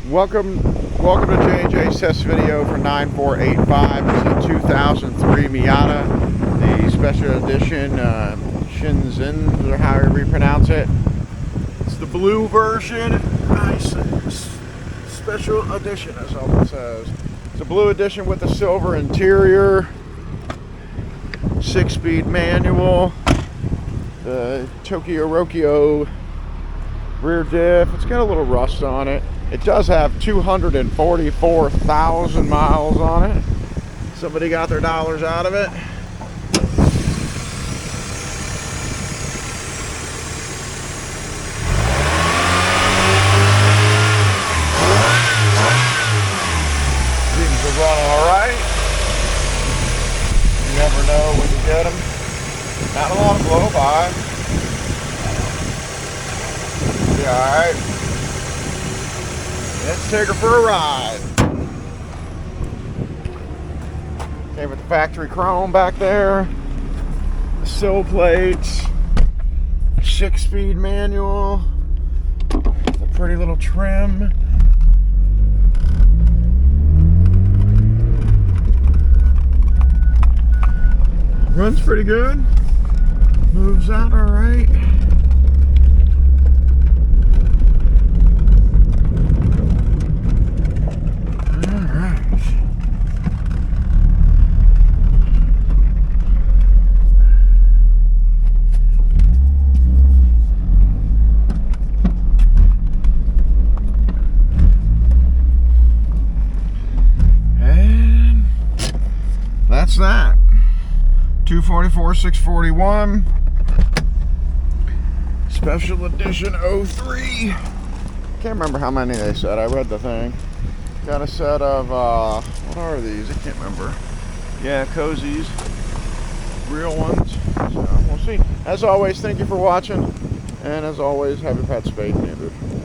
Welcome to J&J's test video for 9485. It's a 2003 Miata, the special edition Shenzhen, or however you pronounce it. It's the blue version. Nice special edition, as all it says. It's a blue edition with a silver interior, 6-speed manual, the Tokyo Rokio rear diff. It's got a little rust on it. It does have 244,000 miles on it. Somebody got their dollars out of it. Seems to run all right. You never know when you get them. Not a lot of blow by. Be all right. Let's take her for a ride. Came with the factory chrome back there, the sill plates, 6-speed manual, the pretty little trim. Runs pretty good. Moves out all right. That's that. 244, 641. Special edition 03. Can't remember how many they said. I read the thing. Got a set of, what are these? I can't remember. Yeah, cozies. Real ones. So we'll see. As always, thank you for watching. And as always, have your pets spayed and neutered.